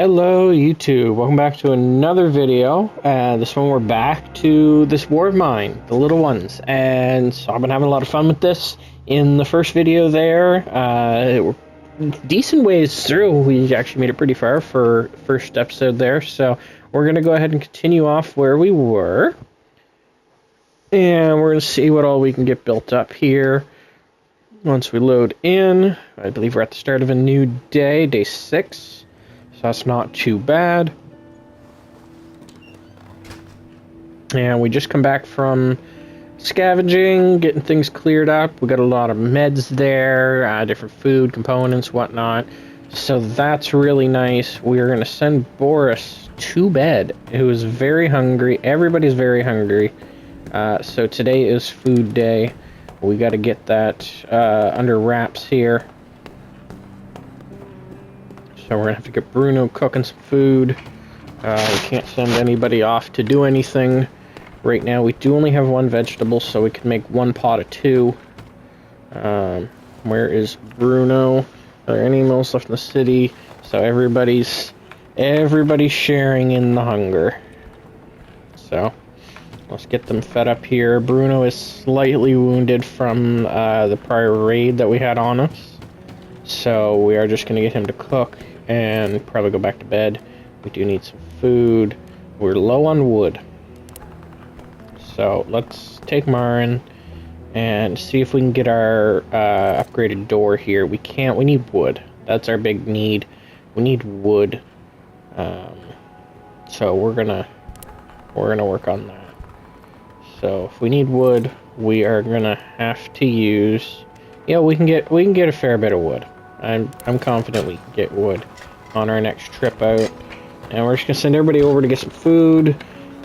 Hello YouTube, welcome back to another video. This one we're back to this War of Mine, the little ones, and so I've been having a lot of fun with this. In the first video there, we're decent ways through. We actually made it pretty far for first episode there, so we're going to go ahead and continue off where we were. And we're going to see what all we can get built up here. Once we load in, I believe we're at the start of a new day, day 6. So that's not too bad. And we just come back from scavenging, getting things cleared up. We got a lot of meds there, different food, components, whatnot. So that's really nice. We're going to send Boris to bed, who is very hungry. Everybody's very hungry. So today is food day. We got to get that under wraps here. So we're going to have to get Bruno cooking some food. We can't send anybody off to do anything. Right now we do only have one vegetable, so we can make one pot of 2. Where is Bruno? Are there any meals left in the city? So everybody's sharing in the hunger. So let's get them fed up here. Bruno is slightly wounded from the prior raid that we had on us. So we are just going to get him to cook and probably go back to bed. We do need some food. We're low on wood. So let's take Marin and see if we can get our upgraded door here. We can't. We need wood. That's our big need. We need wood. So we're gonna work on that. So if we need wood, we are gonna have to use. Yeah, we can get a fair bit of wood. I'm confident we can get wood on our next trip out. And we're just gonna send everybody over to get some food.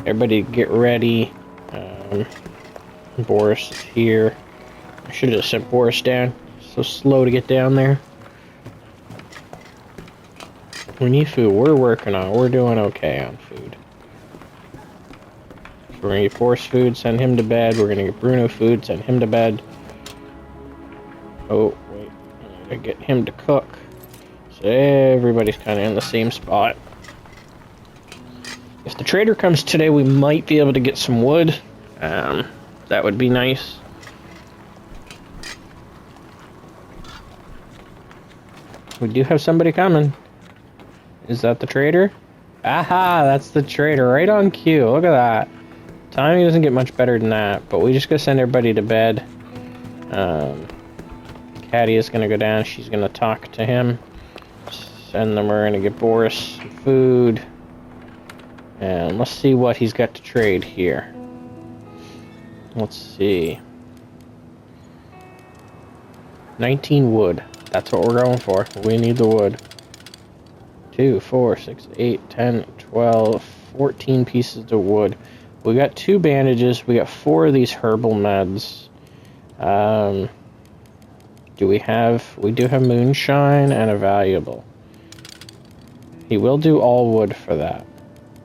Everybody get ready. Boris is here. I should have sent Boris down. So slow to get down there. We need food. We're working on it. We're doing okay on food. So we're gonna get Boris food, send him to bed. We're gonna get Bruno food, send him to bed. Oh, wait. I gotta get him to cook. So everybody's kind of in the same spot. If the trader comes today, we might be able to get some wood. That would be nice. We do have somebody coming. Is that the trader? Aha, that's the trader, right on cue. Look at that. Timing doesn't get much better than that, but we just gotta send everybody to bed. Caddy is gonna go down. She's gonna talk to him. And then we're gonna get Boris some food. And let's see what he's got to trade here. Let's see. 19 wood. That's what we're going for. We need the wood. 2, 4, 6, 8, 10, 12, 14 pieces of wood. We got 2 bandages. We got 4 of these herbal meds. We do have moonshine and a valuable. He will do all wood for that.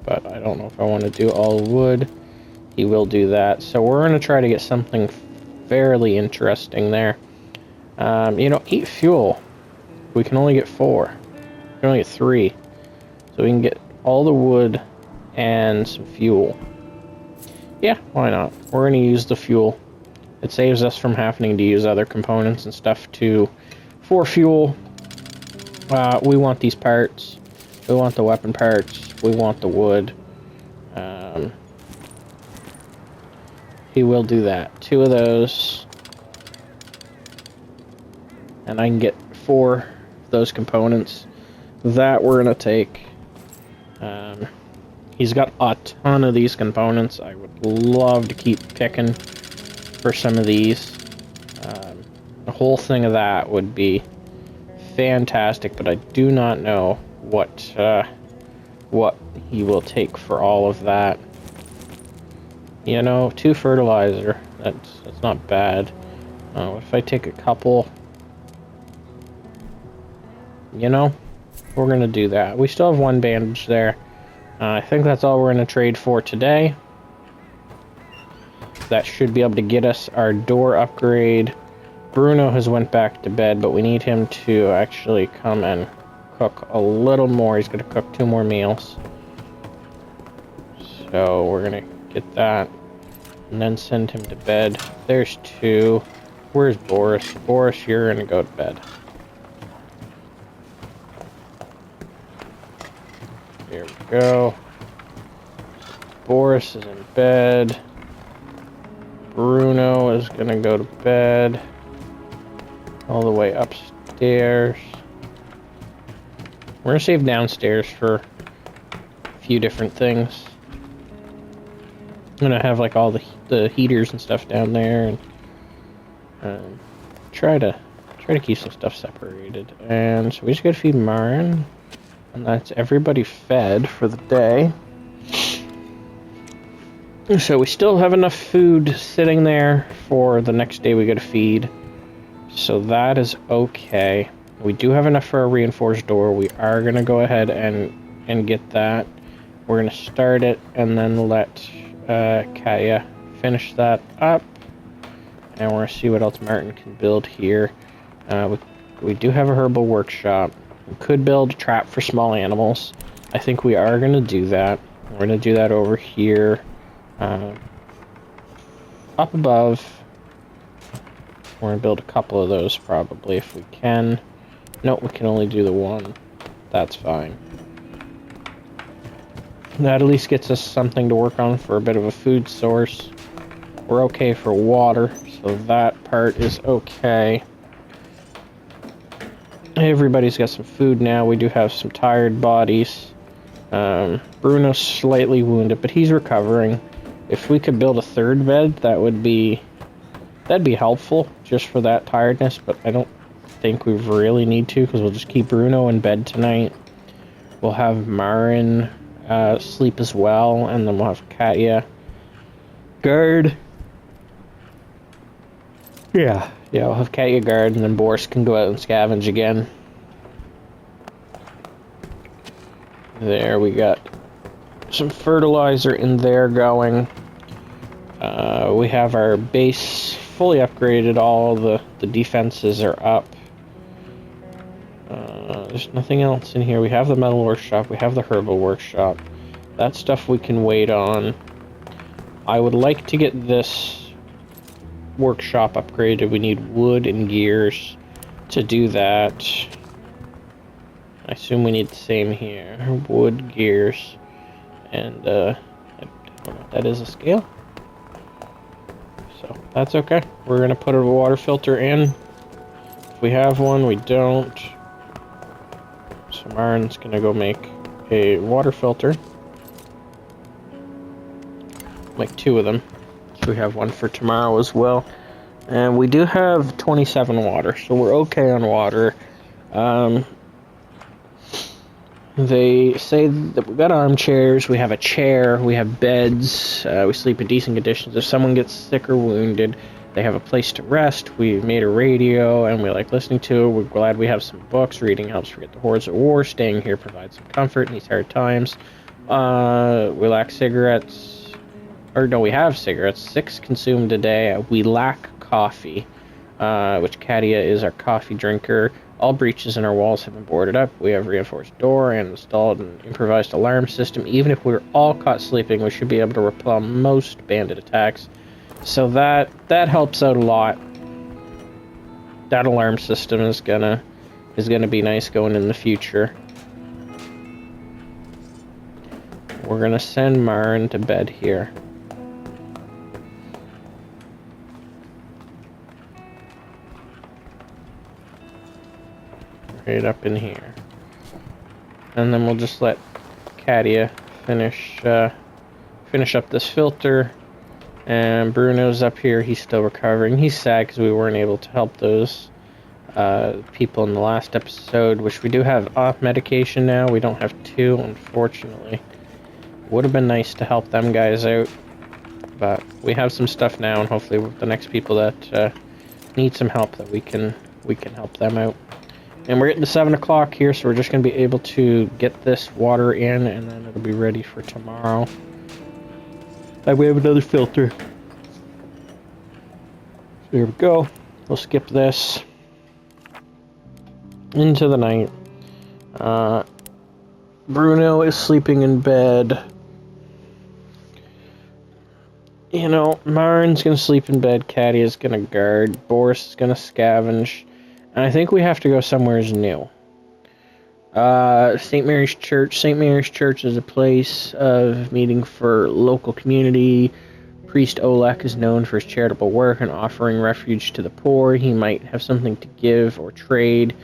But I don't know if I want to do all wood. He will do that. So we're going to try to get something fairly interesting there. 8 fuel. We can only get 4. We can only get 3. So we can get all the wood and some fuel. Yeah, why not? We're going to use the fuel. It saves us from having to use other components and stuff for fuel. We want these parts. We want the weapon parts. We want the wood. He will do that. 2 of those. And I can get 4 of those components. That we're going to take. He's got a ton of these components. I would love to keep picking for some of these. The whole thing of that would be fantastic, but I do not know what he will take for all of that. 2 fertilizer. That's not bad. If I take a couple, we're gonna do that. We still have 1 bandage there. I think that's all we're gonna trade for today. That should be able to get us our door upgrade. Bruno has went back to bed, but we need him to actually come and cook a little more. He's going to cook 2 more meals. So we're going to get that. And then send him to bed. There's 2. Where's Boris? Boris, you're going to go to bed. There we go. Boris is in bed. Bruno is going to go to bed. All the way upstairs. We're going to save downstairs for a few different things. I'm going to have like all the heaters and stuff down there, and try to keep some stuff separated. And so we just got to feed Marin, and that's everybody fed for the day. So we still have enough food sitting there for the next day we got to feed. So that is okay. We do have enough for a reinforced door. We are going to go ahead and get that. We're going to start it and then let Kaya finish that up. And we're going to see what else Martin can build here. We do have a herbal workshop. We could build a trap for small animals. I think we are going to do that. We're going to do that over here. Up above. We're going to build a couple of those probably if we can. Nope, we can only do the one. That's fine. That at least gets us something to work on for a bit of a food source. We're okay for water, so that part is okay. Everybody's got some food now. We do have some tired bodies. Bruno's slightly wounded, but he's recovering. If we could build a 3rd bed, that'd be helpful just for that tiredness, but I don't think we really need to, because we'll just keep Bruno in bed tonight. We'll have Marin sleep as well, and then we'll have Katya guard. Yeah, we'll have Katya guard, and then Boris can go out and scavenge again. There, we got some fertilizer in there going. We have our base fully upgraded. All the defenses are up. There's nothing else in here. We have the metal workshop. We have the herbal workshop. That stuff we can wait on. I would like to get this workshop upgraded. We need wood and gears to do that. I assume we need the same here. Wood, gears, and I don't know if that is a scale. So that's okay. We're going to put a water filter in. If we have one, we don't. So Marin's going to go make a water filter. Make 2 of them. So we have one for tomorrow as well. And we do have 27 water, so we're okay on water. They say that we've got armchairs, we have a chair, we have beds, we sleep in decent conditions. If someone gets sick or wounded, they have a place to rest. We made a radio, and we like listening to it. We're glad we have some books. Reading helps forget the horrors of war. Staying here provides some comfort in these hard times. We lack cigarettes. Or no, we have cigarettes. 6 consumed a day. We lack coffee, which Katya is our coffee drinker. All breaches in our walls have been boarded up. We have reinforced door and installed an improvised alarm system. Even if we're all caught sleeping, we should be able to repel most bandit attacks. So that helps out a lot. That alarm system is gonna be nice going in the future. We're gonna send Marin to bed here. Right up in here. And then we'll just let Katya finish up this filter. And Bruno's up here. He's still recovering. He's sad because we weren't able to help those people in the last episode, which we do have off medication now. We don't have 2, unfortunately. Would have been nice to help them guys out, but we have some stuff now, and hopefully with the next people that need some help, that we can help them out. And we're getting to 7 o'clock here, so we're just going to be able to get this water in, and then it'll be ready for tomorrow. And we have another filter. There we go. We'll skip this into the night. Bruno is sleeping in bed. You know, Marin's gonna sleep in bed, Caddy is gonna guard, Boris is gonna scavenge, and I think we have to go somewhere new. St. Mary's Church. St. Mary's Church is a place of meeting for local community. Priest Olek is known for his charitable work and offering refuge to the poor. He might have something to give or trade.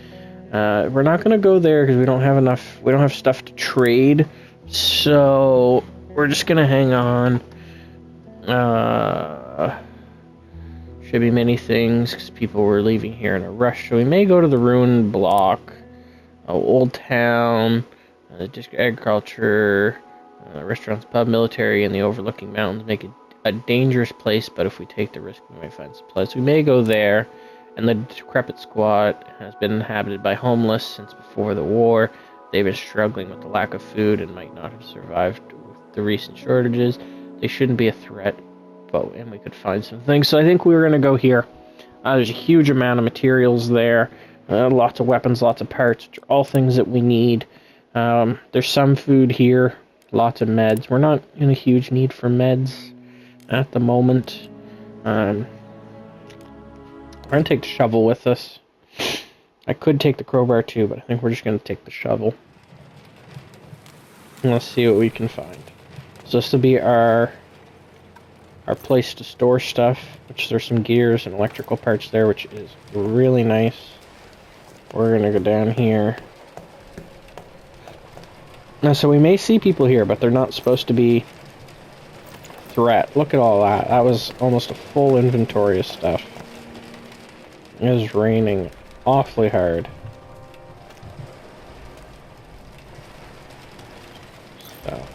We're not gonna go there because we don't have stuff to trade, so we're just gonna hang on. Should be many things because people were leaving here in a rush. So we may go to the ruined block, Old Town, the district agriculture, restaurants, pub, military, and the overlooking mountains make it a dangerous place. But if we take the risk, we may find supplies. We may go there. And the decrepit squat has been inhabited by homeless since before the war. They've been struggling with the lack of food and might not have survived with the recent shortages. They shouldn't be a threat, and we could find some things. So I think we were going to go here. There's a huge amount of materials there. Lots of weapons, lots of parts, which are all things that we need. There's some food here, lots of meds. We're not in a huge need for meds at the moment. We're going to take the shovel with us. I could take the crowbar too, but I think we're just going to take the shovel. And let's see what we can find. So this will be our place to store stuff, which there's some gears and electrical parts there, which is really nice. We're going to go down here. Now, so we may see people here, but they're not supposed to be a threat. Look at all that. That was almost a full inventory of stuff. It is raining awfully hard. So,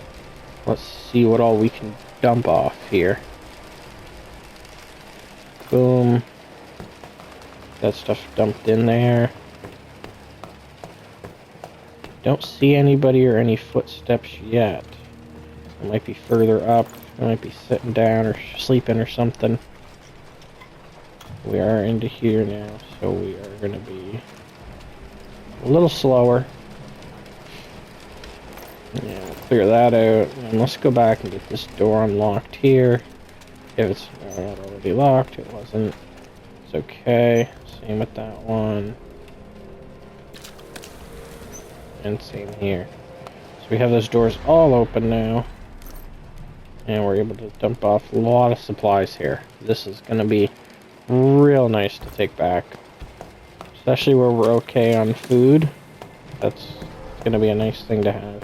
let's see what all we can dump off here. Boom. That stuff dumped in there. Don't see anybody or any footsteps yet. It might be further up. It might be sitting down or sleeping or something. We are into here now, so we are going to be a little slower. Yeah, we'll figure that out. And let's go back and get this door unlocked here. If it's not already locked, it wasn't. It's okay. Same with that one. And same here. So we have those doors all open now. And we're able to dump off a lot of supplies here. This is going to be real nice to take back. Especially where we're okay on food. That's going to be a nice thing to have.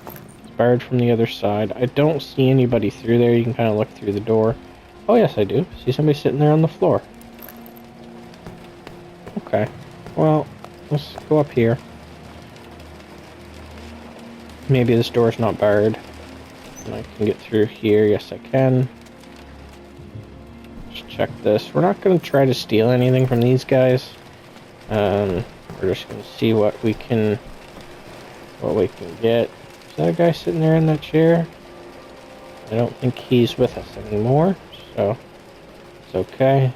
It's barred from the other side. I don't see anybody through there. You can kind of look through the door. Oh yes, I do. See somebody sitting there on the floor. Okay. Well, let's go up here. Maybe this door's not barred. And I can get through here. Yes, I can. Let's check this. We're not going to try to steal anything from these guys. We're just going to see what we can get. Is that a guy sitting there in that chair? I don't think he's with us anymore, so it's okay.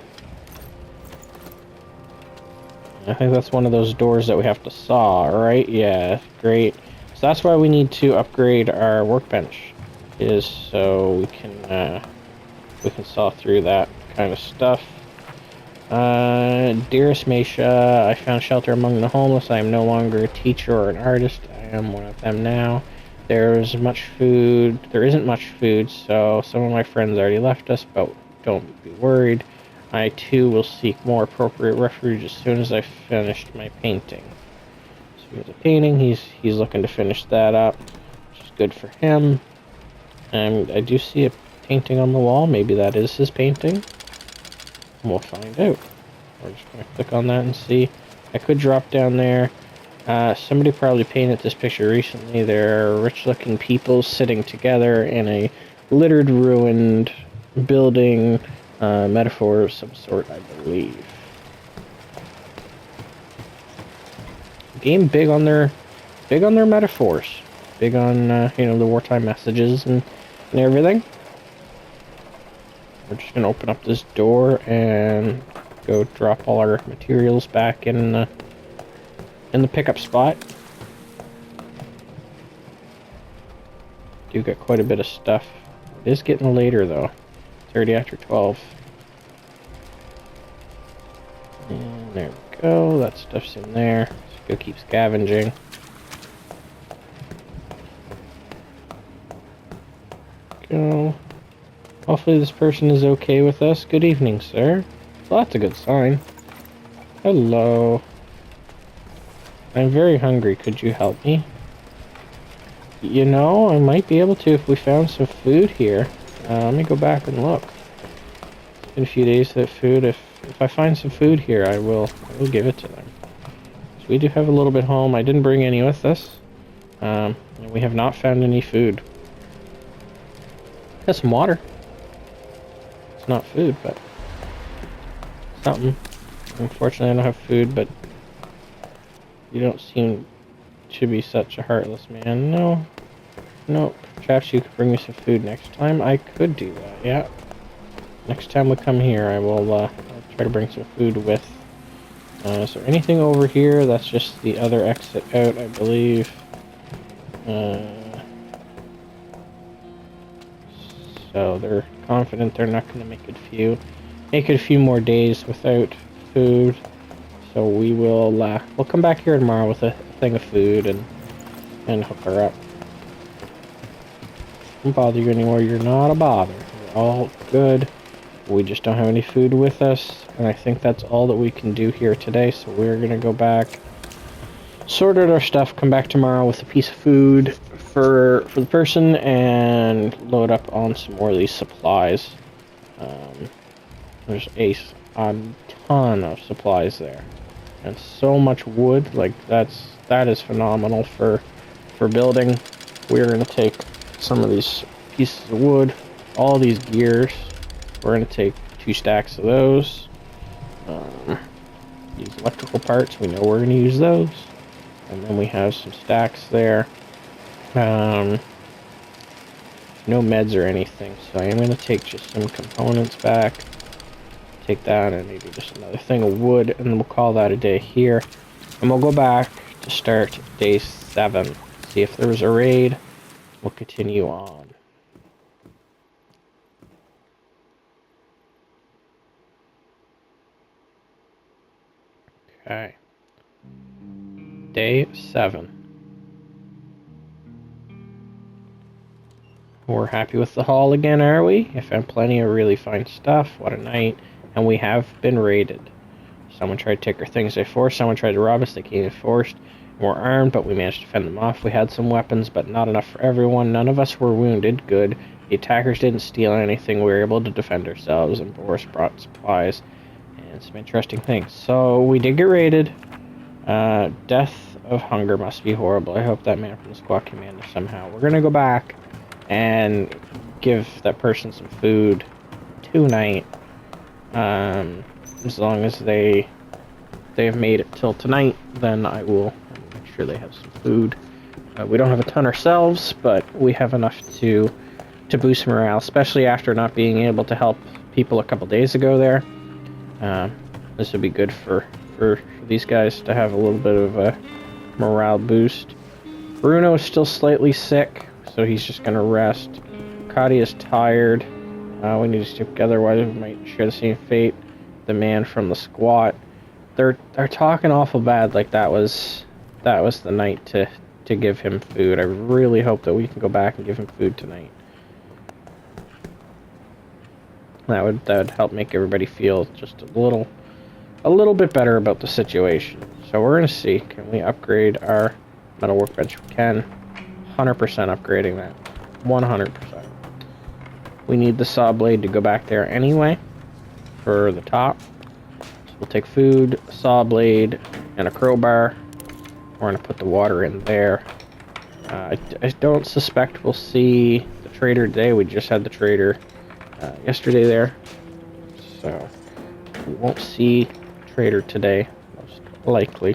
I think that's one of those doors that we have to saw, right? Yeah, great. So that's why we need to upgrade our workbench, is so we can saw through that kind of stuff. Dearest Meisha, I found shelter among the homeless. I am no longer a teacher or an artist. I am one of them now. There isn't much food, so some of my friends already left us, but don't be worried. I too will seek more appropriate refuge as soon as I've finished my painting. So he has a painting, he's looking to finish that up, which is good for him. And I do see a painting on the wall, maybe that is his painting. We'll find out. We're just going to click on that and see. I could drop down there. Somebody probably painted this picture recently. There are rich-looking people sitting together in a littered, ruined building. Metaphor of some sort, I believe. Game big on their metaphors. Big on the wartime messages and everything. We're just gonna open up this door and go drop all our materials back in in the pickup spot. Do get quite a bit of stuff. It is getting later though. It's already after 12. And there we go. That stuff's in there. Let's go keep scavenging. Go. Hopefully this person is okay with us. Good evening, sir. Well, that's a good sign. Hello. I'm very hungry. Could you help me? You know, I might be able to if we found some food here. Let me go back and look. It's been a few days that food. If I find some food here, I will give it to them. So we do have a little bit home. I didn't bring any with us. We have not found any food. Got some water. It's not food, but something. Unfortunately, I don't have food, but you don't seem to be such a heartless man. No. No. Perhaps you could bring me some food next time. I could do that, yeah. Next time we come here, I'll try to bring some food with. Is there anything over here? That's just the other exit out, I believe. So they're confident they're not going to make it a few more days without food. So we will we'll come back here tomorrow with a thing of food and hook her up. Don't bother you anymore. You're not a bother. You're all good. We just don't have any food with us, and I think that's all that we can do here today. So we're gonna go back, sort out our stuff, come back tomorrow with a piece of food for the person, and load up on some more of these supplies. There's a ton of supplies there, and so much wood. Like that is phenomenal for building. We're gonna take some of these pieces of wood, all these gears. We're gonna take 2 stacks of those. These electrical parts, we know we're gonna use those, and then we have some stacks there. No meds or anything, so I am gonna take just some components back. Take that and maybe just another thing of wood, and we'll call that a day here. And we'll go back to start day 7. See if there was a raid. We'll continue on. Okay. Day 7. We're happy with the haul again, are we? I found plenty of really fine stuff. What a night. And we have been raided. Someone tried to take our things by force. Someone tried to rob us. They came in forced. We're armed, but we managed to fend them off. We had some weapons, but not enough for everyone. None of us were wounded. Good. The attackers didn't steal anything. We were able to defend ourselves, and Boris brought supplies and some interesting things. So we did get raided. Death of hunger must be horrible. I hope that man from the squad commander somehow. We're gonna go back and give that person some food tonight. As long as they have made it till tonight, then I will make sure they have some food. We don't have a ton ourselves, but we have enough to boost morale, especially after not being able to help people a couple days ago there. This would be good for these guys to have a little bit of a morale boost. Bruno is still slightly sick, so he's just going to rest. Kadi is tired. We need to stick together, otherwise we might share the same fate. The man from the squat. They're talking awful bad, like that was the night to give him food. I really hope that we can go back and give him food tonight. That would help make everybody feel just a little bit better about the situation. So we're gonna see, can we upgrade our metal workbench? We can. 100% upgrading that. 100%. We need the saw blade to go back there anyway for the top. So we'll take food, saw blade, and a crowbar. We're gonna put the water in there. I don't suspect we'll see the trader today. We just had the trader yesterday there, so we won't see trader today, most likely,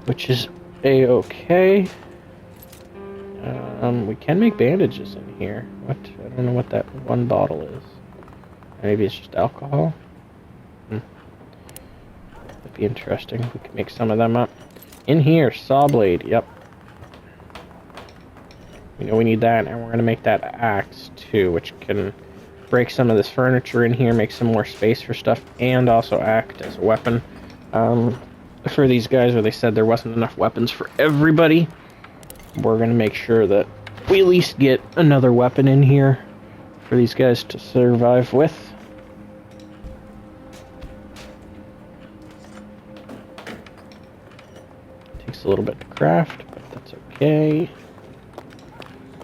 which is a-okay. We can make bandages in here. What? I don't know what that one bottle is. Maybe it's just alcohol. The be interesting. We can make some of them up. In here, saw blade. Yep. We know we need that, and we're going to make that axe, too, which can break some of this furniture in here, make some more space for stuff, and also act as a weapon. For these guys where they said there wasn't enough weapons for everybody, we're going to make sure that we at least get another weapon in here for these guys to survive with. Takes a little bit to craft, but that's okay.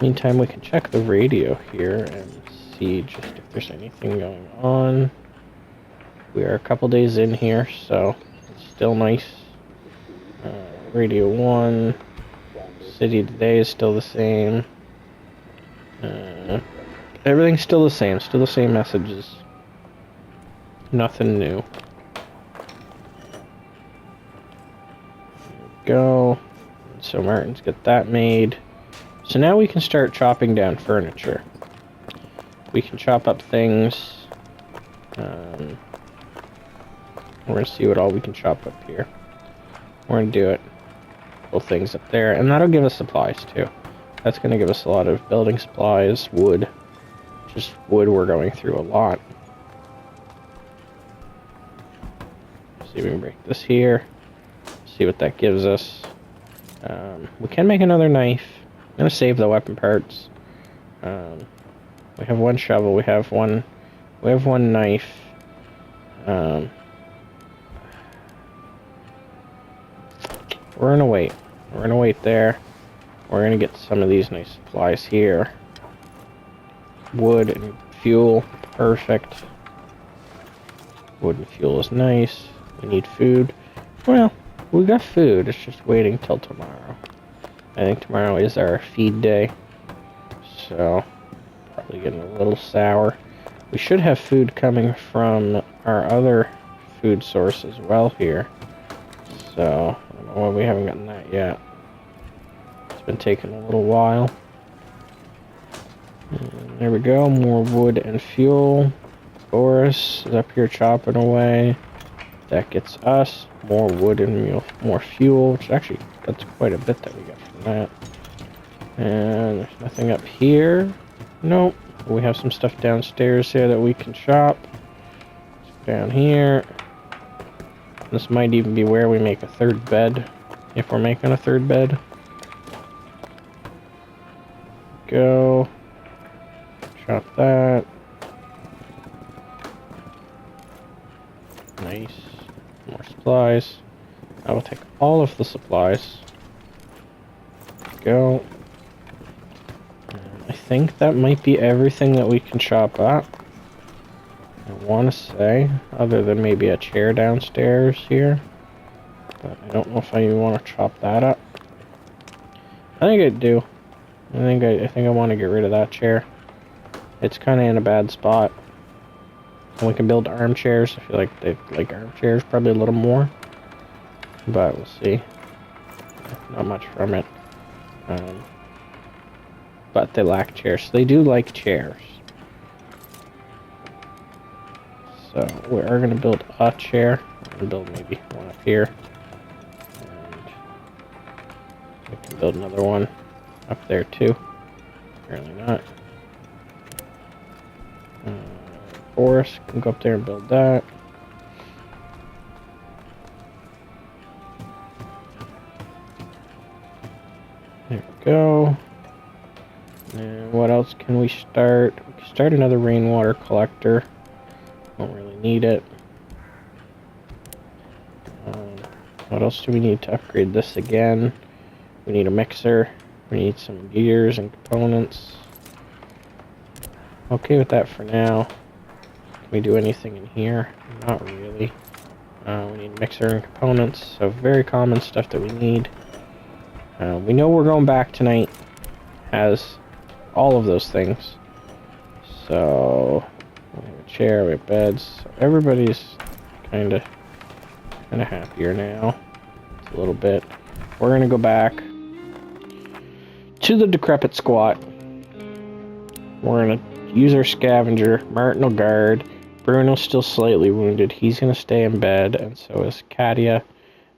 Meantime, we can check the radio here and see just if there's anything going on. We are a couple days in here, so it's still nice. Radio 1. City today is still the same. Everything's still the same messages. Nothing new. There we go. So Martin's got that made. So now we can start chopping down furniture. We can chop up things. We're going to see what all we can chop up here. We're going to do it. Pull things up there. And that'll give us supplies too. That's going to give us a lot of building supplies, wood. Just wood we're going through a lot. See if we can break this here. See what that gives us. We can make another knife. I'm going to save the weapon parts. We have one shovel. We have one knife. We're going to wait. We're going to wait there. We're going to get some of these nice supplies here. Wood and fuel. Perfect. Wood and fuel is nice. We need food. Well, we got food. It's just waiting till tomorrow. I think tomorrow is our feed day. So, probably getting a little sour. We should have food coming from our other food source as well here. So, I don't know why we haven't gotten that yet. It's been taking a little while. And there we go, more wood and fuel. Boris is up here chopping away. That gets us more wood and more fuel, which actually, that's quite a bit that we got from that. And there's nothing up here. Nope. We have some stuff downstairs here that we can chop. Down here. This might even be where we make a third bed, if we're making a third bed. Go. Chop that. Nice. More supplies. I will take all of the supplies. Go. I think that might be everything that we can chop up. I want to say, other than maybe a chair downstairs here. But I don't know if I even want to chop that up. I think I do. I think I want to get rid of that chair. It's kind of in a bad spot. And we can build armchairs. I feel like they like armchairs probably a little more. But we'll see. Not much from it. But they lack chairs. So they do like chairs. So we are going to build a chair. We're going to build maybe one up here. And we can build another one up there too. Apparently not. Boris can go up there and build that. There we go. And what else can we start? We can start another rainwater collector. Don't really need it. What else do we need to upgrade this again? We need a mixer. We need some gears and components. Okay with that for now. Can we do anything in here? Not really. We need mixer and components, so very common stuff that we need. We know we're going back tonight. Has all of those things. So we have a chair, we have beds. So everybody's kind of happier now. It's a little bit. We're gonna go back to the decrepit squat. We're gonna use our scavenger. Martin will guard. Bruno's still slightly wounded. He's going to stay in bed, and so is Katia.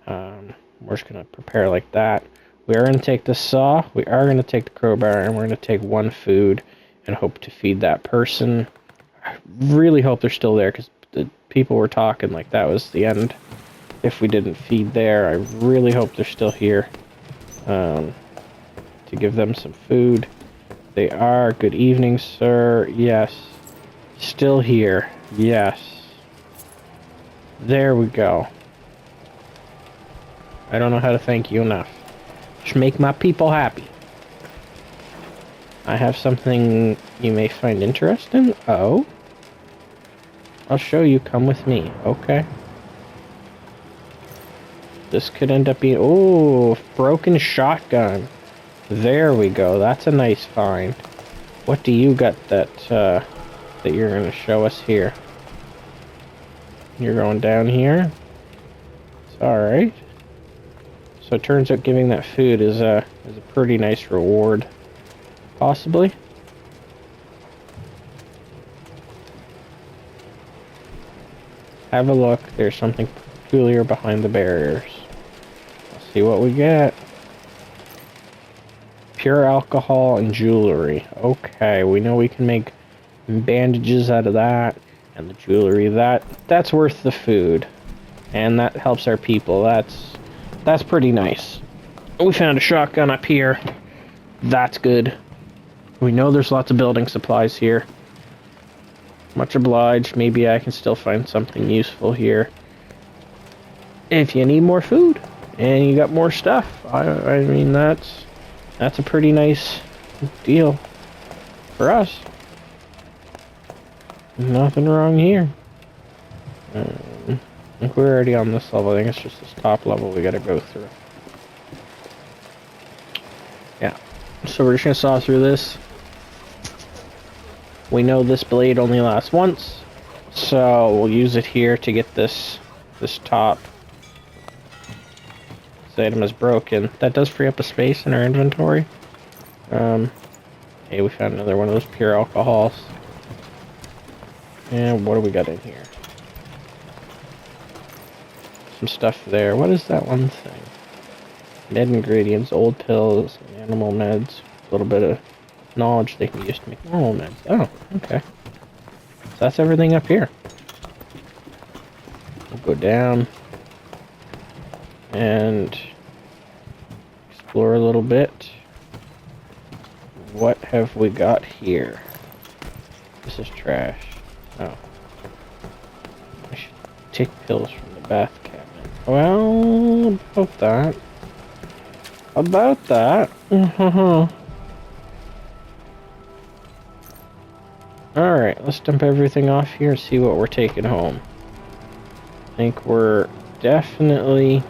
We're just going to prepare like that. We are going to take the saw, we are going to take the crowbar, and we're going to take one food and hope to feed that person. I really hope they're still there, because the people were talking like that was the end if we didn't feed there. I really hope they're still here to give them some food. They are. Good evening, sir. Yes. Still here. Yes. There we go. I don't know how to thank you enough. Just make my people happy. I have something you may find interesting. Oh? I'll show you. Come with me. Okay. This could end up being... Oh, broken shotgun. There we go. That's a nice find. What do you got that that you're going to show us here? You're going down here? It's alright. So it turns out giving that food is a pretty nice reward. Possibly. Have a look. There's something peculiar behind the barriers. Let's see what we get. Pure alcohol and jewelry. Okay, we know we can make bandages out of that. And the jewelry, that's worth the food. And that helps our people. That's pretty nice. We found a shotgun up here. That's good. We know there's lots of building supplies here. Much obliged. Maybe I can still find something useful here. If you need more food and you got more stuff, I mean that's a pretty nice deal for us. Nothing wrong here. I think we're already on this level. I think it's just this top level we gotta go through. Yeah. So we're just gonna saw through this. We know this blade only lasts once, so we'll use it here to get this top. This item is broken. That does free up a space in our inventory. Hey, we found another one of those pure alcohols. And what do we got in here? Some stuff there. What is that one thing? Med ingredients, old pills, animal meds, a little bit of knowledge they can use to make normal meds. Oh, okay. So that's everything up here. We'll go down and explore a little bit. What have we got here? This is trash. Oh. I should take pills from the bath cabinet. Well, about that. About that. Alright, let's dump everything off here and see what we're taking home. I think we're definitely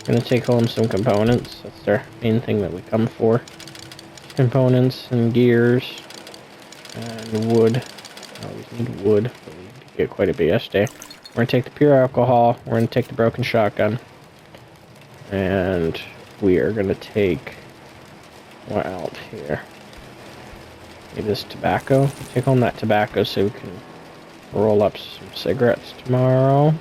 going to take home some components. That's our main thing that we come for. Components and gears and wood. I always need wood, but we get quite a bit yesterday. We're going to take the pure alcohol. We're going to take the broken shotgun. And we are going to take... what else here? Maybe this tobacco. Take home that tobacco so we can roll up some cigarettes tomorrow.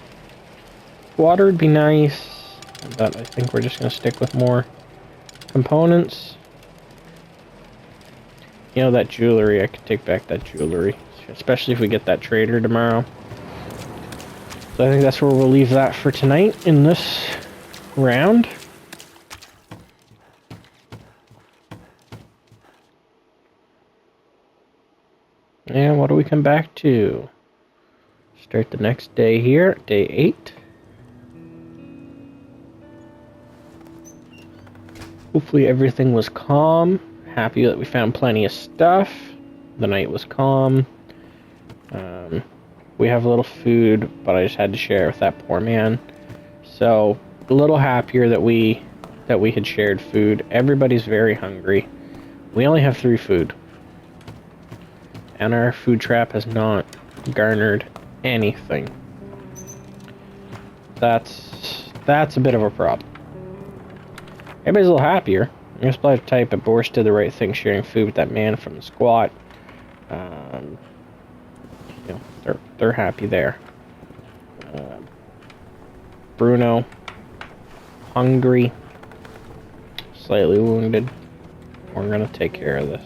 Water would be nice, but I think we're just going to stick with more components. You know, that jewelry, I could take back that jewelry. Especially if we get that trader tomorrow. So I think that's where we'll leave that for tonight in this round. And what do we come back to? Start the next day here, day 8. Hopefully everything was calm. Happy that we found plenty of stuff. The night was calm. We have a little food, but I just had to share it with that poor man. So, a little happier that we had shared food. Everybody's very hungry. We only have 3 food. And our food trap has not garnered anything. That's a bit of a problem. Everybody's a little happier. I'm just about to type, but Boris did the right thing sharing food with that man from the squat. You know, they're happy there. Bruno, hungry, slightly wounded. We're gonna take care of this.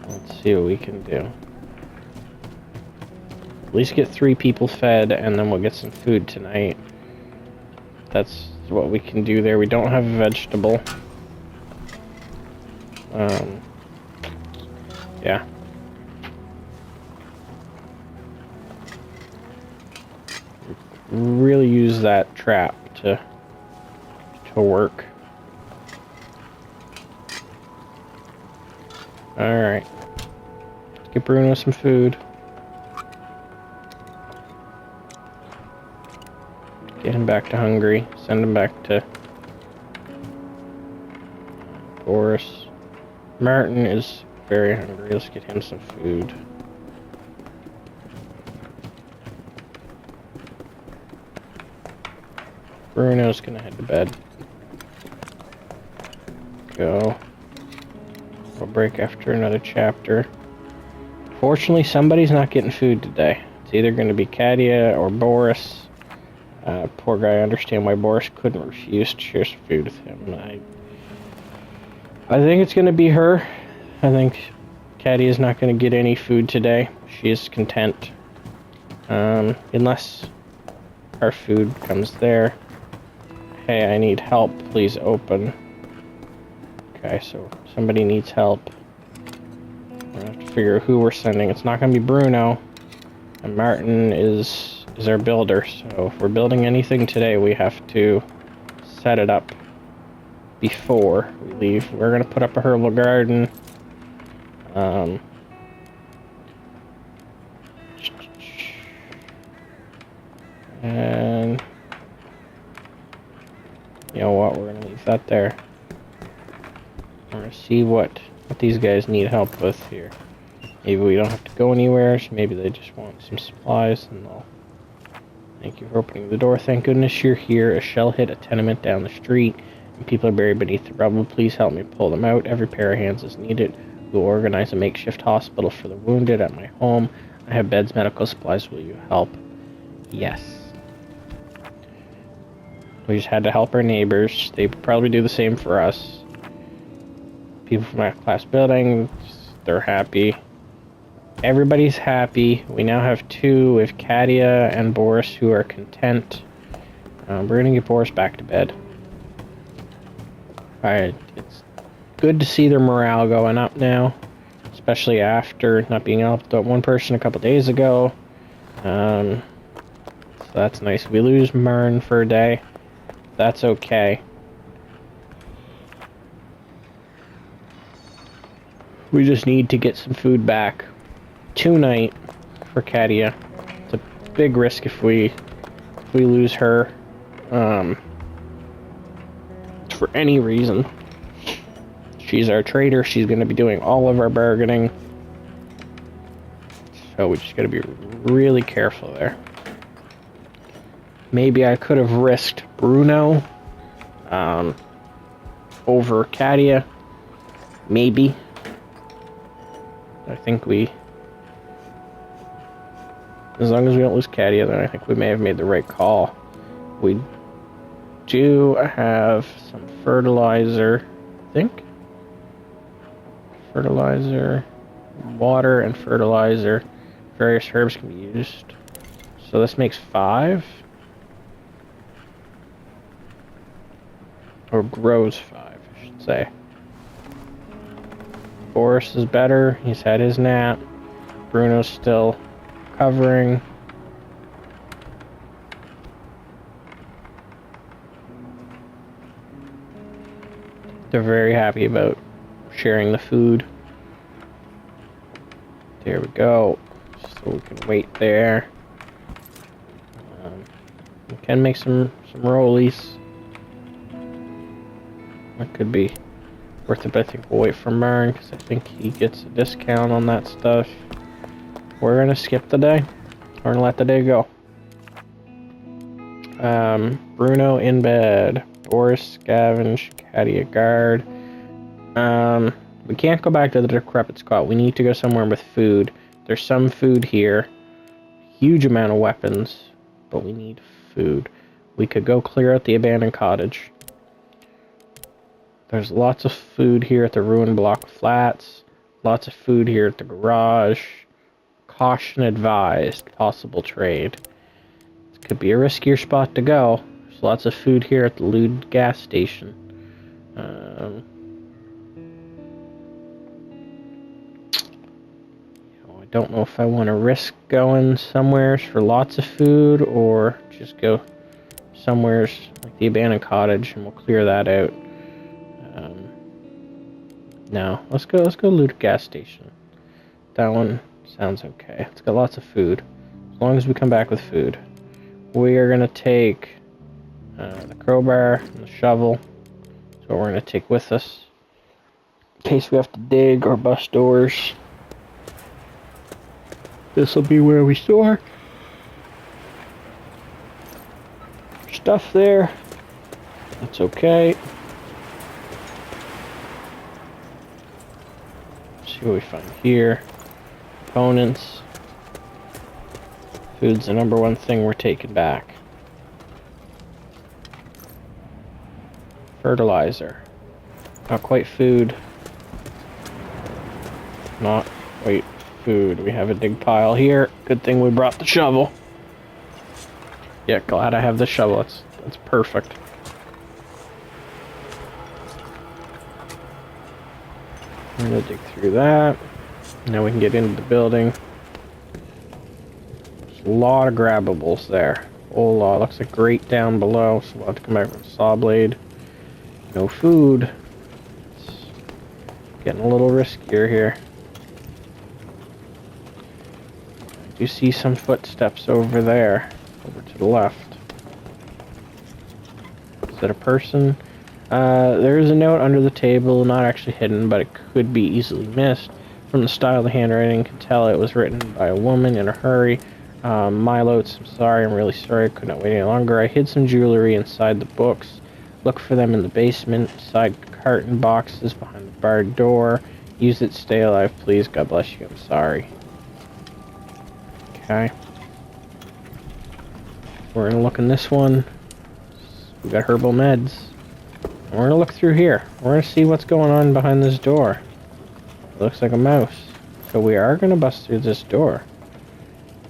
Let's see what we can do. At least get 3 people fed, and then we'll get some food tonight. That's what we can do there. We don't have a vegetable. Yeah. Really use that trap to work. Alright. Let's get Bruno some food. Get him back to hungry. Send him back to Boris. Martin is very hungry. Let's get him some food. Bruno's gonna head to bed. Go. We'll break after another chapter. Fortunately, somebody's not getting food today. It's either gonna be Katia or Boris. Poor guy, I understand why Boris couldn't refuse to share some food with him. I think it's gonna be her. I think Katia's not gonna get any food today. She is content. Unless our food comes there. Hey, I need help. Please open. Okay, so somebody needs help. We're gonna have to figure out who we're sending. It's not gonna be Bruno. And Martin is our builder. So if we're building anything today, we have to set it up before we leave. We're gonna put up a herbal garden. And you know what? We're gonna leave that there. We're gonna see what these guys need help with here. Maybe we don't have to go anywhere. So maybe they just want some supplies, and they'll. Thank you for opening the door. Thank goodness you're here. A shell hit a tenement down the street, and people are buried beneath the rubble. Please help me pull them out. Every pair of hands is needed. We'll organize a makeshift hospital for the wounded at my home. I have beds, medical supplies. Will you help? Yes. We just had to help our neighbors. They probably do the same for us. People from our class building, they're happy. Everybody's happy. We now have 2 with Katia and Boris who are content. We're gonna get Boris back to bed. Alright, it's good to see their morale going up now, especially after not being able to help one person a couple days ago. So that's nice. We lose Mern for a day. That's okay. We just need to get some food back tonight for Katia. It's a big risk if we lose her for any reason. She's our trader. She's going to be doing all of our bargaining. So we just got to be really careful there. Maybe I could have risked Bruno over Katia. Maybe. I think as long as we don't lose Katia, then I think we may have made the right call. We do have some fertilizer, I think. Fertilizer, water and fertilizer. Various herbs can be used. So this makes 5. Or grows 5, I should say. Boris is better. He's had his nap. Bruno's still covering. They're very happy about sharing the food. There we go. So we can wait there. We can make some rollies. That could be worth it, but I think we'll wait for Mern, because I think he gets a discount on that stuff. We're gonna skip the day. We're gonna let the day go. Bruno in bed. Boris scavenge. Katia guard. We can't go back to the decrepit squat. We need to go somewhere with food. There's some food here. huge amount of weapons, but we need food. We could go clear out the abandoned cottage. There's lots of food here at the ruined block flats. Lots of food here at the garage. Caution advised, possible trade. This could be a riskier spot to go. There's lots of food here at the looted gas station. I don't know if I want to risk going somewhere for lots of food or just go somewhere like the abandoned cottage and we'll clear that out. No, let's go loot a gas station. That one sounds okay. It's got lots of food. As long as we come back with food. We are gonna take the crowbar and the shovel. That's what we're gonna take with us. In case we have to dig or bust doors. This will be where we store stuff there. That's okay. See what we find here. Components. Food's the number one thing we're taking back. Fertilizer. Not quite food. Not quite food. We have a big pile here. Good thing we brought the shovel. Yeah, glad I have the shovel. That's perfect. I'm gonna dig through that. Now we can get into the building. There's a lot of grabbables there. Oh, lot. Looks like grate down below, so we'll have to come back with a saw blade. No food. It's getting a little riskier here. I do see some footsteps over there, over to the left. Is that a person? There is a note under the table, not actually hidden, but it could be easily missed. From the style of the handwriting, you can tell it was written by a woman in a hurry. Milotes, I'm sorry, I'm really sorry, I could not wait any longer. I hid some jewelry inside the books. Look for them in the basement, side carton boxes, behind the barred door. Use it, stay alive, please. God bless you, I'm sorry. Okay. We're gonna look in this one. We got herbal meds. We're gonna look through here. We're gonna see what's going on behind this door. It looks like a mouse. So we are gonna bust through this door.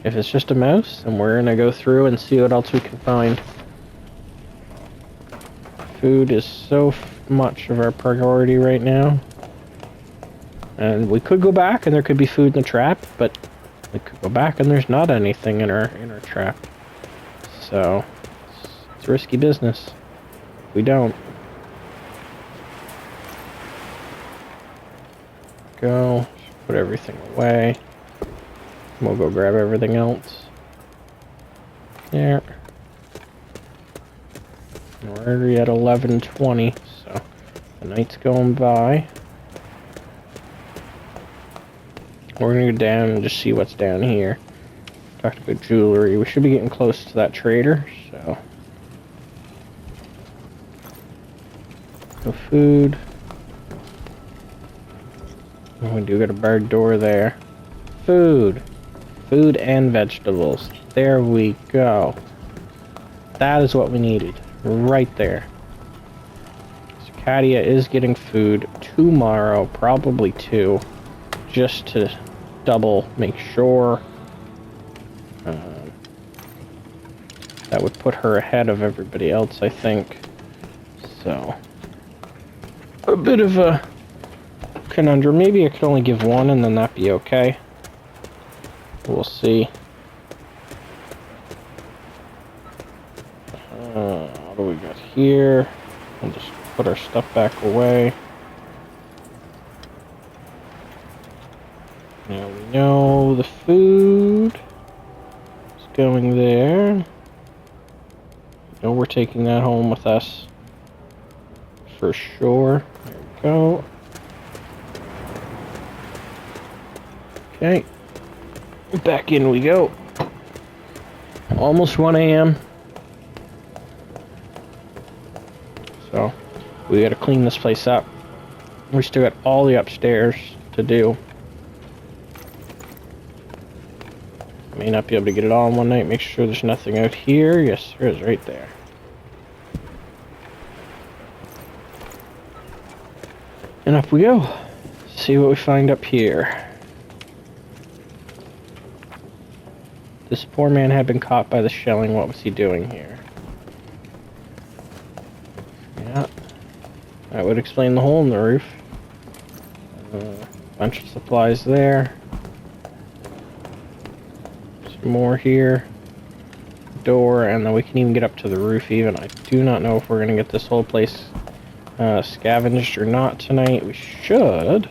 If it's just a mouse, then we're gonna go through and see what else we can find. Food is so much of our priority right now. And we could go back and there could be food in the trap, but we could go back and there's not anything in our trap. So it's risky business. We don't. Go, put everything away. We'll go grab everything else. There. We're already at 11:20, so the night's going by. We're gonna go down and just see what's down here. Talk about jewelry. We should be getting close to that trader, so. No food. Oh, we do got a barred door there. Food. Food and vegetables. There we go. That is what we needed. Right there. So Katia is getting food tomorrow, probably 2. Just to double make sure. That would put her ahead of everybody else, I think. So. A bit of a conundrum. Maybe I could only give 1 and then that'd be okay. We'll see. What do we got here? We'll just put our stuff back away. Now we know the food is going there. No, we're taking that home with us for sure. There we go. Okay. Back in we go. Almost 1 a.m. So, we gotta clean this place up. We still got all the upstairs to do. May not be able to get it all in one night. Make sure there's nothing out here. Yes, there is right there. And up we go. See what we find up here. This poor man had been caught by the shelling. What was he doing here? Yeah. That would explain the hole in the roof. Bunch of supplies there. Some more here. Door, and then we can even get up to the roof even. I do not know if we're going to get this whole place scavenged or not tonight. We should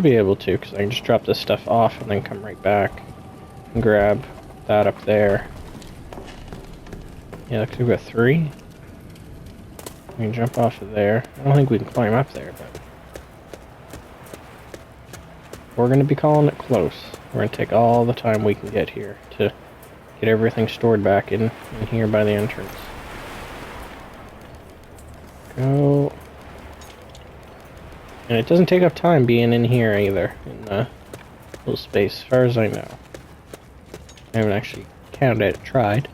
be able to, because I can just drop this stuff off and then come right back and grab that up there. Yeah, looks like we've got 3. We can jump off of there. I don't think we can climb up there, but we're going to be calling it close. We're going to take all the time we can get here to get everything stored back in here by the entrance. Go. And it doesn't take up time being in here either, in the little space, as far as I know. I haven't actually counted it, tried.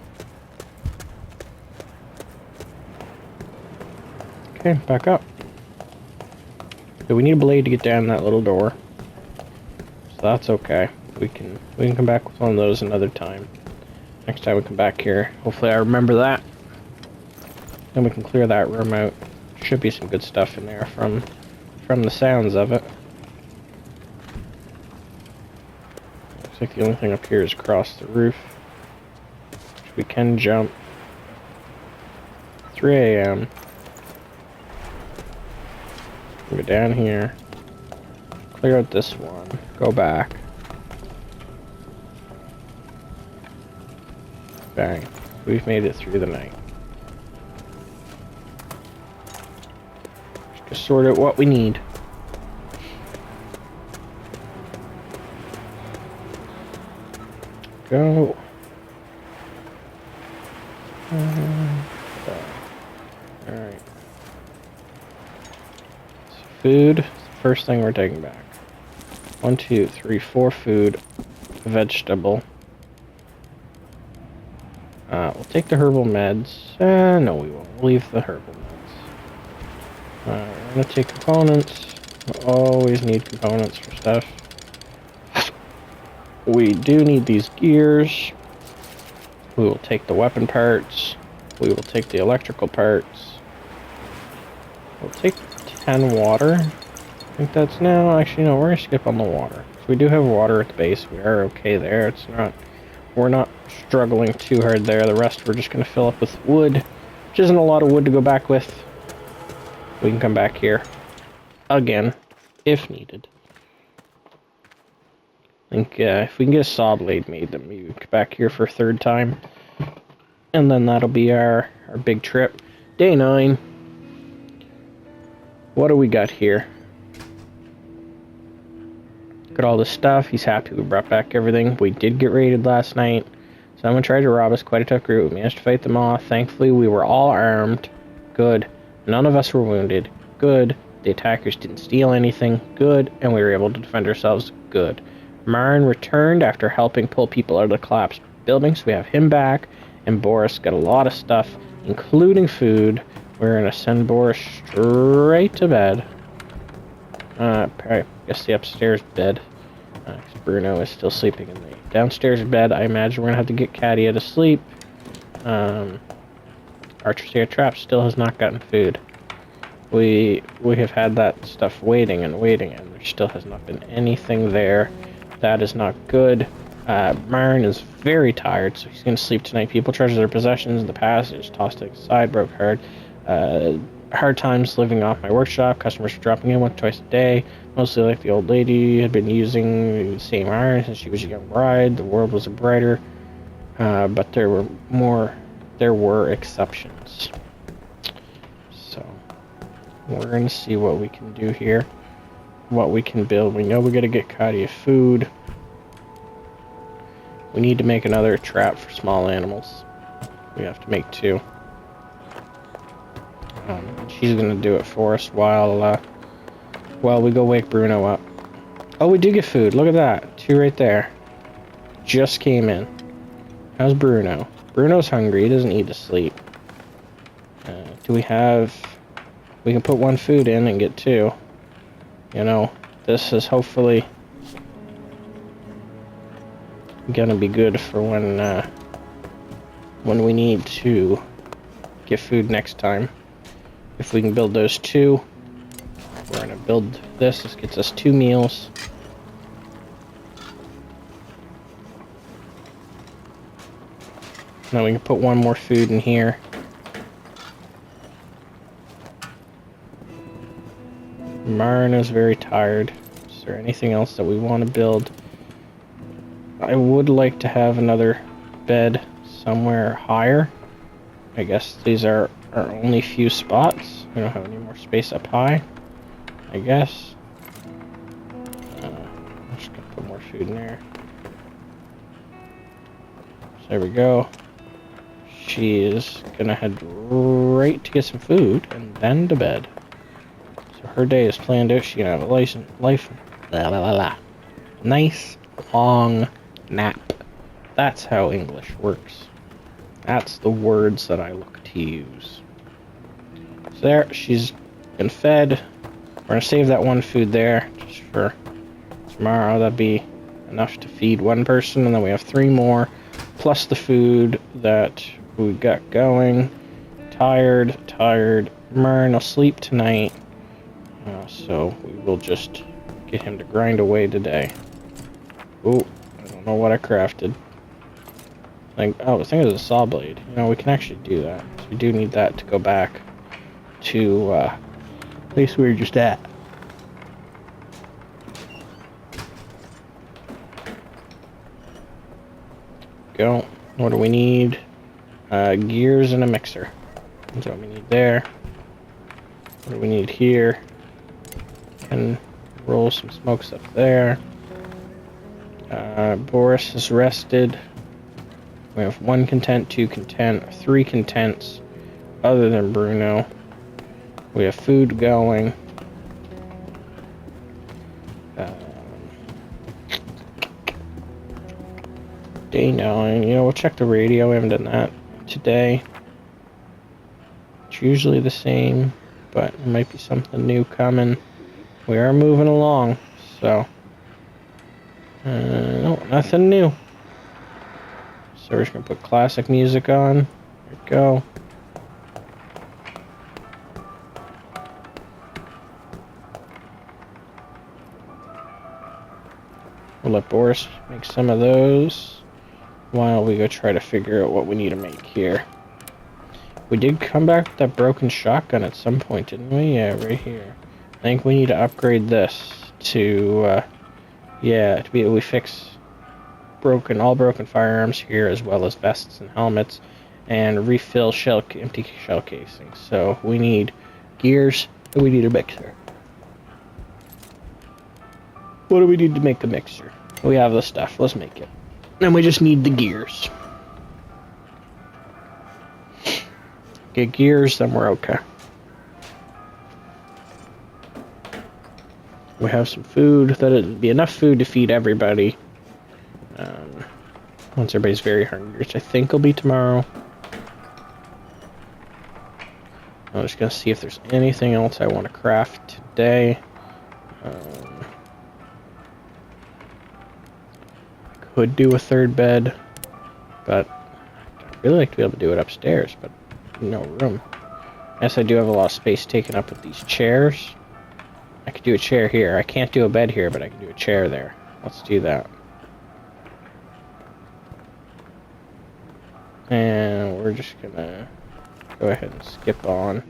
Okay, back up. So we need a blade to get down that little door. So that's okay. We can come back with one of those another time. Next time we come back here. Hopefully I remember that. Then we can clear that room out. Should be some good stuff in there from the sounds of it. Looks like the only thing up here is across the roof. Which we can jump. 3 a.m. Go down here. Clear out this one. Go back. Bang. We've made it through the night. Just sort out what we need. Go. Alright. So food. First thing we're taking back. 1, 2, 3, 4 food. Vegetable. We'll take the herbal meds. No, we won't. We'll leave the herbal meds. We're gonna take components. We'll always need components for stuff. We do need these gears. We will take the weapon parts. We will take the electrical parts. We'll take 10 water. I think that's now. Actually, no, we're gonna skip on the water. So we do have water at the base. We are okay there. It's not. We're not struggling too hard there. The rest we're just gonna fill up with wood, which isn't a lot of wood to go back with. We can come back here again if needed. I think if we can get a saw blade made, then we come back here for a 3rd time, and then that'll be our big trip. Day 9. What do we got here? Look at all this stuff. He's happy we brought back everything. We did get raided last night. Someone tried to rob us. Quite a tough group. We managed to fight them off. Thankfully, we were all armed. Good. None of us were wounded. Good. The attackers didn't steal anything. Good. And we were able to defend ourselves. Good. Marin returned after helping pull people out of the collapsed buildings. We have him back. And Boris got a lot of stuff, including food. We're going to send Boris straight to bed. I guess the upstairs bed. Bruno is still sleeping in the downstairs bed. I imagine we're going to have to get Katia to sleep. Archer Trap still has not gotten food. We have had that stuff waiting, and there still has not been anything there. That is not good. Marin is very tired, so he's going to sleep tonight. People treasure their possessions in the past. Just tossed it aside, broke hard. Hard times living off my workshop. Customers were dropping in once, twice a day. Mostly like the old lady had been using the same iron since she was a young bride. The world was brighter, but there were exceptions. So we're gonna see what we can do here, what we can build. We know we gotta get Katia food. We need to make another trap for small animals. We have to make 2. She's gonna do it for us while we go wake Bruno up. Oh, we do get food. Look at that. 2 right there. just came in. How's Bruno? Bruno's hungry. He doesn't need to sleep. Do we have... We can put one food in and get two. You know, this is hopefully gonna be good for when we need to get food next time. If we can build those two, we're gonna build this. This gets us 2 meals. Now we can put one more food in here. Marn is very tired. Is there anything else that we want to build? I would like to have another bed somewhere higher. I guess these are our only few spots. We don't have any more space up high, I guess. I'm just gonna put more food in there. So there we go. She is gonna head right to get some food and then to bed. So her day is planned out. She's gonna have a nice long nap. That's how English works. That's the words that I look to use. So there, she's been fed. We're gonna save that one food there just for tomorrow. That'd be enough to feed one person, and then we have 3 more, plus the food that we got going. Tired. Marn will sleep tonight. So we will just get him to grind away today. Oh, I don't know what I crafted. I think it was a saw blade. You know, we can actually do that. So we do need that to go back to the place we were just at. Go. What do we need? Gears and a mixer. That's what we need there. What do we need here? Can roll some smokes up there. Boris has rested. We have 1 content, 2 content, 3 contents other than Bruno. We have food going. Day 9. You know, we'll check the radio. We haven't done that today. It's usually the same, but there might be something new coming. We are moving along, so no, nothing new. So we're just gonna put classic music on. There we go. We'll let Boris make some of those while we go try to figure out what we need to make here. We did come back with that broken shotgun at some point, didn't we? Yeah, right here. I think we need to upgrade this to, to be able to fix all broken firearms here, as well as vests and helmets, and refill empty shell casings. So we need gears, and we need a mixer. What do we need to make the mixer? We have the stuff. Let's make it. And we just need the gears. Get gears, then we're okay. We have some food. That'd be enough food to feed everybody. Once everybody's very hungry, which I think will be tomorrow. I'm just gonna see if there's anything else I want to craft today. Could do a 3rd bed, but I'd really like to be able to do it upstairs, but no room. Yes, I do have a lot of space taken up with these chairs. I could do a chair here. I can't do a bed here, but I can do a chair there. Let's do that. And we're just gonna go ahead and skip on.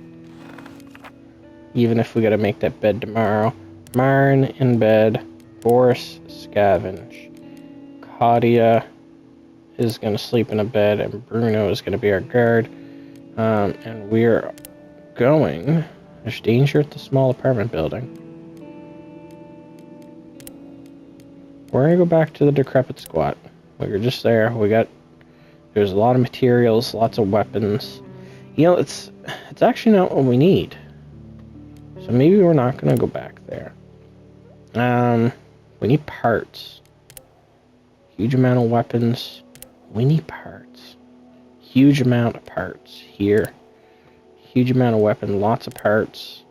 Even if we gotta make that bed tomorrow. Marn in bed. Boris scavenge. Claudia is gonna sleep in a bed, and Bruno is gonna be our guard. And we're going... There's danger at the small apartment building. We're gonna go back to the decrepit squat. We were just there. There's a lot of materials, lots of weapons. You know, it's actually not what we need. So maybe we're not gonna go back there. We need parts. Huge amount of weapons. We need parts. Huge amount of parts here. Huge amount of weapon, lots of parts.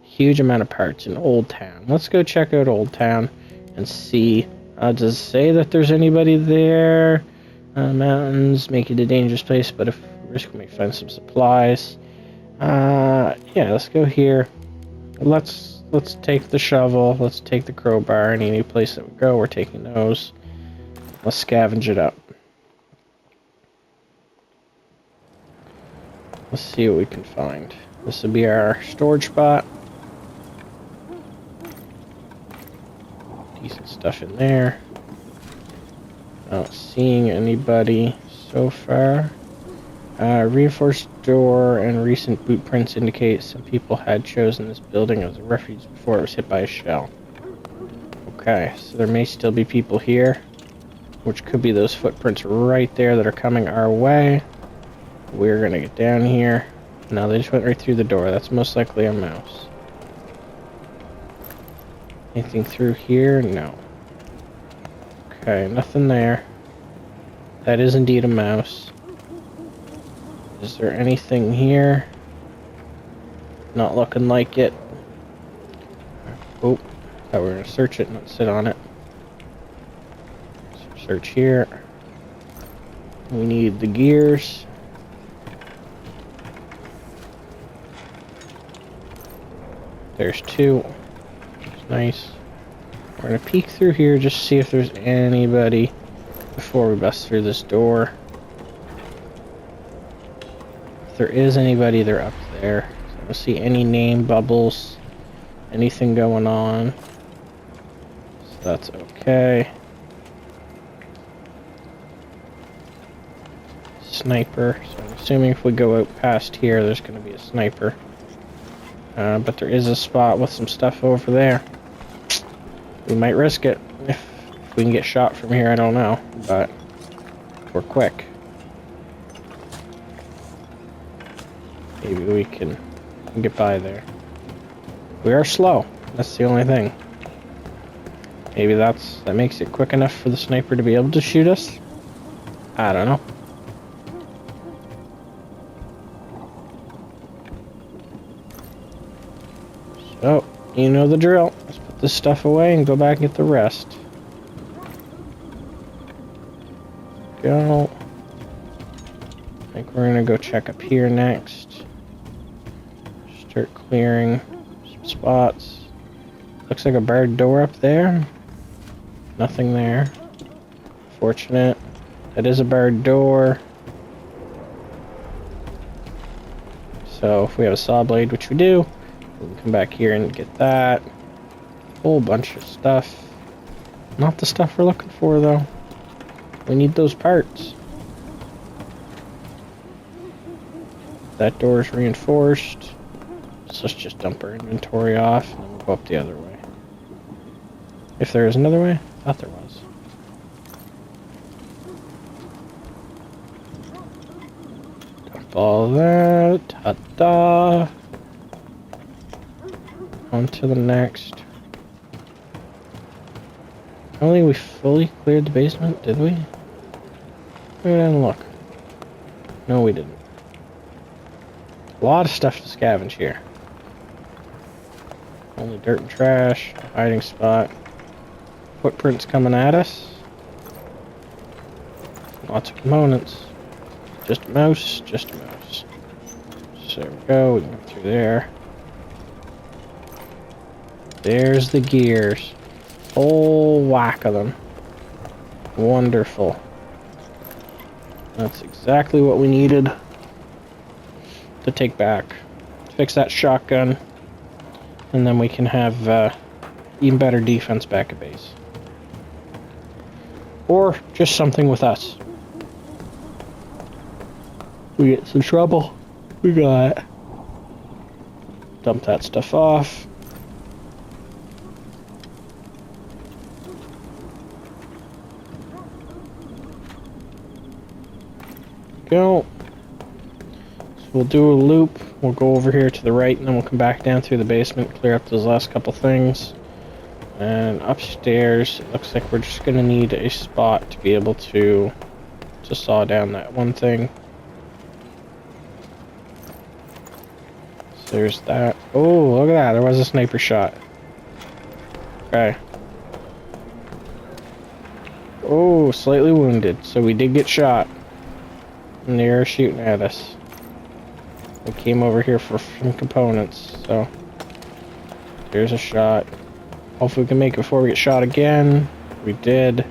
Huge amount of parts in Old Town. Let's go check out Old Town and see. Does it say that there's anybody there? Mountains make it a dangerous place, but if we risk, we may find some supplies. Yeah, let's go here. Let's take the shovel. Let's take the crowbar. Any new place that we go, we're taking those. Let's scavenge it up. Let's see what we can find. This will be our storage spot. Decent stuff in there. Not seeing anybody so far. Reinforced door and recent boot prints indicate some people had chosen this building as a refuge before it was hit by a shell. Okay, so there may still be people here, which could be those footprints right there that are coming our way. We're gonna get down here. No, they just went right through the door. That's most likely a mouse. Anything through here? No. Okay, nothing there. That is indeed a mouse. Is there anything here? Not looking like it. Oh, thought we were gonna search it, not sit on it. So search here. We need the gears. There's two. That's nice. We're gonna peek through here just to see if there's anybody before we bust through this door. If there is anybody, they're up there. So I don't see any name bubbles, anything going on. So that's okay. Sniper. So I'm assuming if we go out past here, there's gonna be a sniper. But there is a spot with some stuff over there. We might risk it. If we can get shot from here, I don't know. But we're quick. Maybe we can get by there. We are slow. That's the only thing. Maybe that makes it quick enough for the sniper to be able to shoot us. I don't know. So, you know the drill. Let's put this stuff away and go back and get the rest. Go. I think we're gonna go check up here next. Start clearing some spots. Looks like a barred door up there. Nothing there. Fortunate. That is a barred door. So if we have a saw blade, which we do, we can come back here and get that. Whole bunch of stuff. Not the stuff we're looking for, though. We need those parts. That door is reinforced. So let's just dump our inventory off and then we'll go up the other way. If there is another way? I thought there was. Dump all that. Ta-da! On to the next. I don't think we fully cleared the basement, did we? Go down and look. No, we didn't. A lot of stuff to scavenge here. Only dirt and trash, hiding spot. Footprints coming at us. Lots of components. Just a mouse, just a mouse. So there we go, we can go through there. There's the gears. Whole whack of them. Wonderful. That's exactly what we needed to take back. Fix that shotgun. And then we can have even better defense back at base. Or just something with us. We get some trouble. We got it. Dump that stuff off. Go. So we'll do a loop. We'll go over here to the right and then we'll come back down through the basement, clear up those last couple things. And upstairs, it looks like we're just gonna need a spot to be able to saw down that one thing. So there's that. Oh, look at that, there was a sniper shot. Okay. Oh, slightly wounded, so we did get shot. And they are shooting at us. We came over here for some components, so there's a shot. Hopefully we can make it before we get shot again. We did.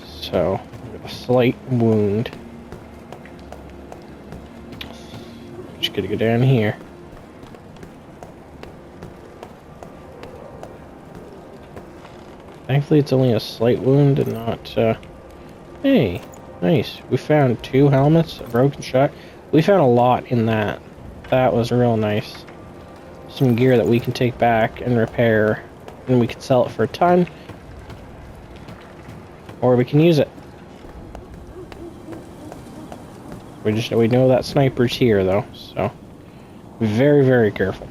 So, a slight wound. Just gotta go down here. Thankfully it's only a slight wound and not, Hey, nice. We found 2 helmets, a broken shot. We found a lot in that. That was real nice. Some gear that we can take back and repair, and we can sell it for a ton. Or we can use it. We know that sniper's here though, so be very, very careful.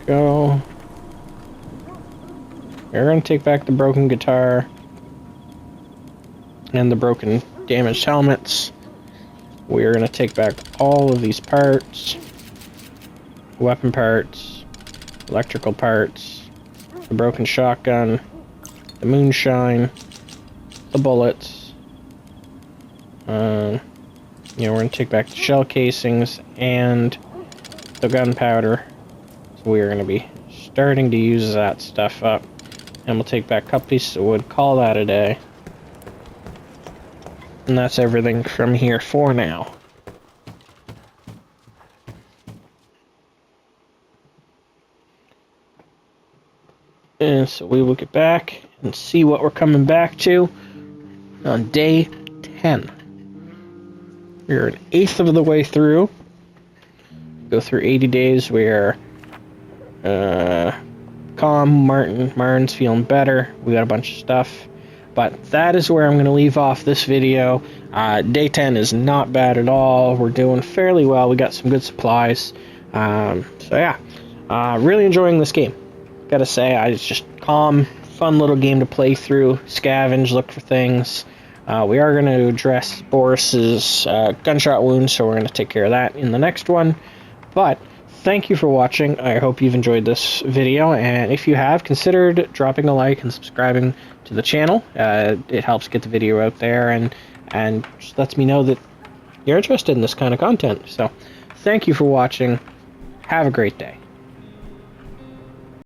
Go. We're gonna take back the broken guitar and the broken, damaged helmets. We're gonna take back all of these parts, weapon parts, electrical parts, the broken shotgun, the moonshine, the bullets. We're gonna take back the shell casings and the gunpowder. So we are gonna be starting to use that stuff up, and we'll take back a couple pieces of wood. Call that a day. And that's everything from here for now. And so we will get back and see what we're coming back to on day 10. We're an eighth of the way through. Go through 80 days. We're calm. Martin's feeling better. We got a bunch of stuff. But that is where I'm going to leave off this video. Day 10 is not bad at all. We're doing fairly well. We got some good supplies. So yeah, really enjoying this game. Gotta say, it's just calm, fun little game to play through, scavenge, look for things. We are going to address Boris's gunshot wound, so we're going to take care of that in the next one. But thank you for watching. I hope you've enjoyed this video, and if you have, considered dropping a like and subscribing to the channel. It helps get the video out there and just lets me know that you're interested in this kind of content. So thank you for watching. Have a great day.